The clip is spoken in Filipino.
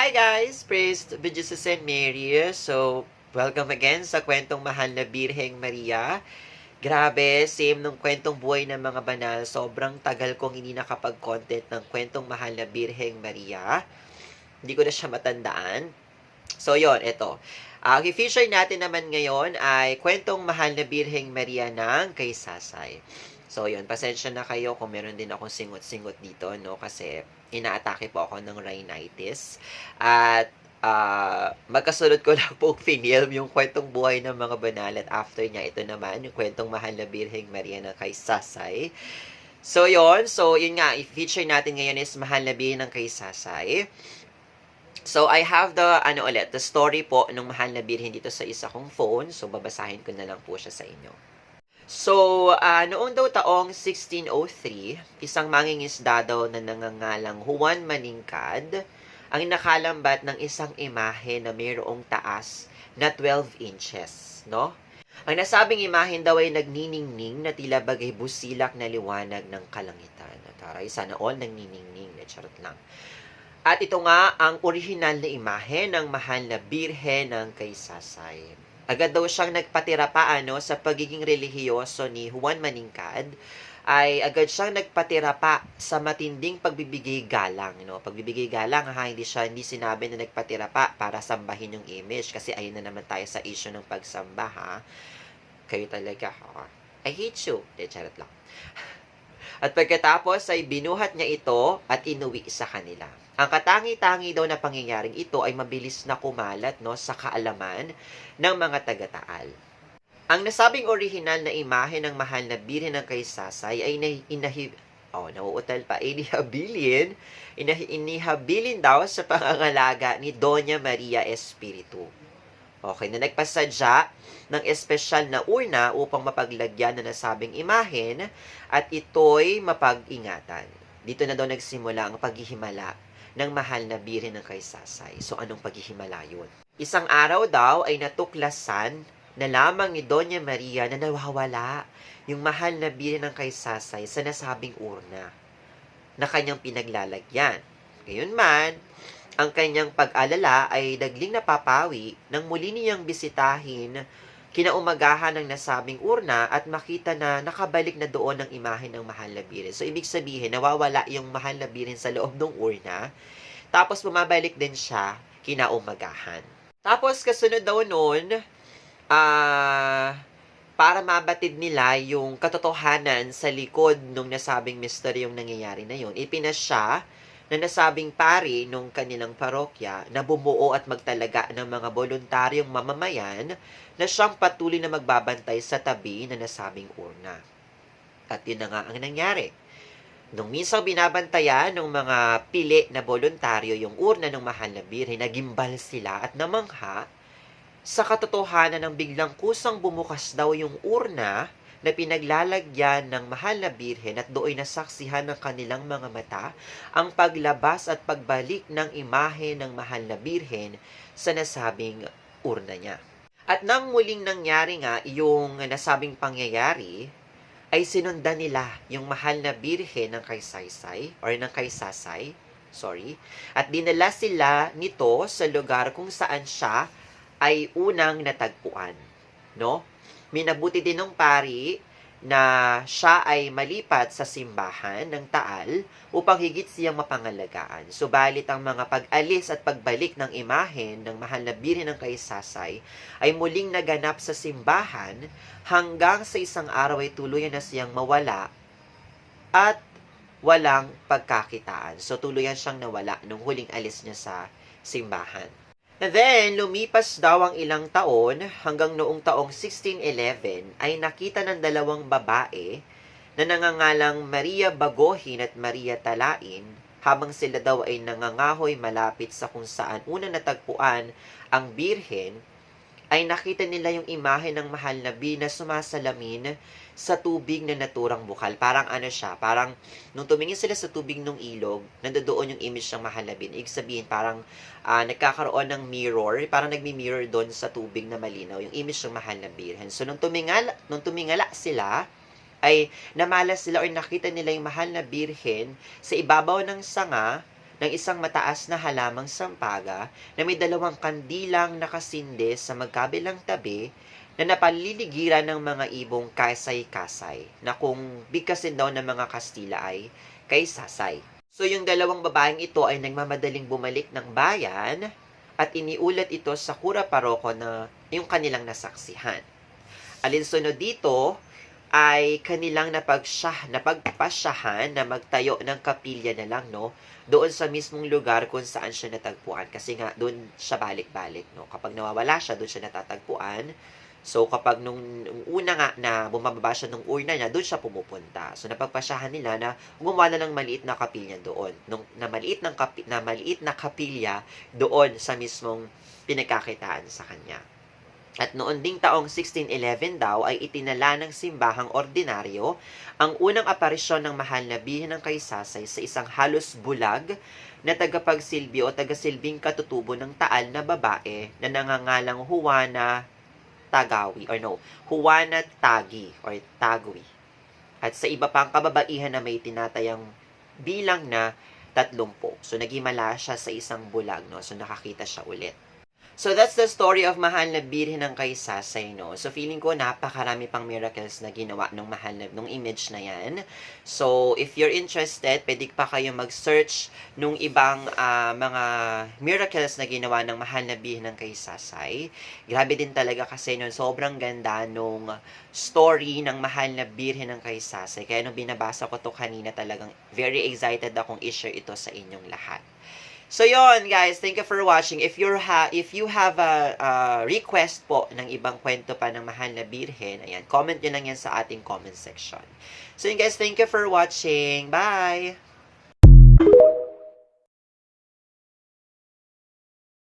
Hi guys! Praise be Jesus and Mary. So, welcome again sa kwentong Mahal na Birheng Maria. Grabe, same nung kwentong buhay ng mga banal. Sobrang tagal kong hindi nakapag-content ng kwentong Mahal na Birheng Maria. Hindi ko na siya matandaan. So, yon ito. Ang i-feature natin naman ngayon ay kwentong Mahal na Birheng Maria ng kay Sasay. So, yun, pasensya na kayo kung meron din akong singot-singot dito, no? Kasi inaatake po ako ng rhinitis. At magkasunod ko lang po finilm yung kwentong buhay ng mga banal. At after niya, ito naman, yung kwentong Mahal na Birheng Maria ng kay Sasay. So, yun. So, yun nga, i-feature natin ngayon is Mahal na Birheng ng kay Sasay. So, I have the story po ng Mahal na Birhen dito sa isa kong phone. So, babasahin ko na lang po siya sa inyo. So, noong daw taong 1603, isang mangingisda daw na nangangalang Juan Maningkad ang nakalambat ng isang imahe na mayroong taas na 12 inches, no? Ang nasabing imahe daw ay nagniningning na tila bagay busilak na liwanag ng kalangitan. Taray, sana all nagniningning, na charot lang. At ito nga ang orihinal na imahe ng Mahal na Birhen ng kay Sasay. Agad daw siyang nagpatira pa sa pagiging relihiyoso ni Juan Maningkad, ay agad siyang nagpatira pa sa matinding pagbibigay galang, no? Pagbibigay galang, hindi sinabi na nagpatira pa para sambahin yung image, kasi ayun na naman tayo sa issue ng pagsamba, ha? Kayo talaga, ha? I hate you. Charot lang. At pagkatapos ay binuhat niya ito at inuwi sa kanila. Ang katangi-tangi daw na pangyayaring ito ay mabilis na kumalat, no, sa kaalaman ng mga taga-Taal. Ang nasabing orihinal na imahe ng Mahal na Birhen ng kay Sasay ay inihabilin daw sa pangangalaga ni Doña Maria Espiritu. Okay, na nagpasadya ng espesyal na urna upang mapaglagyan na nasabing imahen at ito'y mapag-ingatan. Dito na daw nagsimula ang paghihimala ng Mahal na Birhen ng kay Sasay. So, anong paghihimala yun? Isang araw daw ay natuklasan na lamang ni Doña Maria na nawawala yung Mahal na Birhen ng kay Sasay sa nasabing urna na kanyang pinaglalagyan. Gayunman, ang kanyang pag-alala ay dagling napapawi nang muli niyang bisitahin kinaumagahan ng nasabing urna at makita na nakabalik na doon ang imahe ng Mahal na Birhen. So, ibig sabihin, nawawala yung Mahal na Birhen sa loob ng urna, tapos bumabalik din siya kinaumagahan. Tapos, kasunod daw noon, para mabatid nila yung katotohanan sa likod nung nasabing misteryong nangyayari na yun, ipinasya na nasabing pari nung kanilang parokya na bumuo at magtalaga ng mga voluntaryong mamamayan na siyang patuloy na magbabantay sa tabi na nasabing urna. At yun na nga ang nangyari. Nung minsang binabantayan ng mga pili na voluntaryo yung urna ng Mahal na Birhen, nagimbal sila at namangha sa katotohanan ng biglang kusang bumukas daw yung urna na pinaglalagyan ng Mahal na Birhen at doon nasaksihan ng kanilang mga mata ang paglabas at pagbalik ng imahe ng Mahal na Birhen sa nasabing urna niya. At nang muling nangyari nga yung nasabing pangyayari, ay sinundan nila yung Mahal na Birhen ng kay Sasay, at dinala sila nito sa lugar kung saan siya ay unang natagpuan, no? Minabuti din ng pari na siya ay malipat sa simbahan ng Taal upang higit siyang mapangalagaan. Subalit ang mga pag-alis at pagbalik ng imahen ng Mahal na Birhen ng kay Sasay ay muling naganap sa simbahan hanggang sa isang araw ay tuluyan na siyang mawala at walang pagkakitaan. So tuluyan siyang nawala nung huling alis niya sa simbahan. And then, lumipas daw ang ilang taon hanggang noong taong 1611 ay nakita ng dalawang babae na nangangalang Maria Bagohin at Maria Talain habang sila daw ay nangangahoy malapit sa kung saan unang natagpuan ang Birhen, ay nakita nila yung imahe ng Mahal na Birhen na sumasalamin sa tubig na naturang bukal. Parang parang nung tumingin sila sa tubig ng ilog, nandoon yung image ng Mahal na Birhen. Ibig sabihin, parang nagkakaroon ng mirror, parang nagmi-mirror doon sa tubig na malinaw, yung image ng Mahal na Birhen. So, nung tumingala sila, ay namalas sila o nakita nila yung Mahal na Birhen sa ibabaw ng sanga ng isang mataas na halamang sampaga na may dalawang kandilang nakasinde sa magkabilang tabi na napaliligiran ng mga ibong kasay-kasay na kung bigkasin daw ng mga Kastila ay kay Sasay. So yung dalawang babaeng ito ay nagmamadaling bumalik ng bayan at iniulat ito sa kura paroko na yung kanilang nasaksihan. Alinsunod dito ay kanilang napagpasyahan na magtayo ng kapilya na lang, no? Doon sa mismong lugar kung saan siya natagpuan. Kasi nga, doon siya balik-balik, no? Kapag nawawala siya, doon siya natatagpuan. So, kapag nung una nga na bumababa siya nung urna niya, doon siya pumupunta. So, napagpasyahan nila na gumawa na ng maliit na kapilya doon. Na maliit na kapilya doon sa mismong pinagkakitaan sa kanya. At noon ding taong 1611 daw ay itinala ng simbahang ordinaryo ang unang aparisyon ng mahal na Birhen ng Kaysasay sa isang halos bulag na tagapagsilbi o tagasilbing katutubo ng taal na babae na nangangalang Juana Tagi or Tagui. At sa iba pang kababaihan na may tinatayang bilang na 30. So nagimala siya sa isang bulag, no? So nakakita siya ulit. So, that's the story of mahal na Birhen ng Kaysasay, no? So, feeling ko napakarami pang miracles na ginawa nung image na yan. So, if you're interested, pwede pa kayo mag-search nung ibang mga miracles na ginawa ng mahal na Birhen ng Kaysasay. Grabe din talaga kasi nun, sobrang ganda nung story ng mahal na Birhen ng Kaysasay. Kaya nung binabasa ko to kanina, talagang very excited akong i-share ito sa inyong lahat. So yon guys, thank you for watching. If you have a request po ng ibang kwento pa ng mahal na Birhen, ayan, comment nyo lang yan sa ating comment section. So yun guys, thank you for watching. Bye!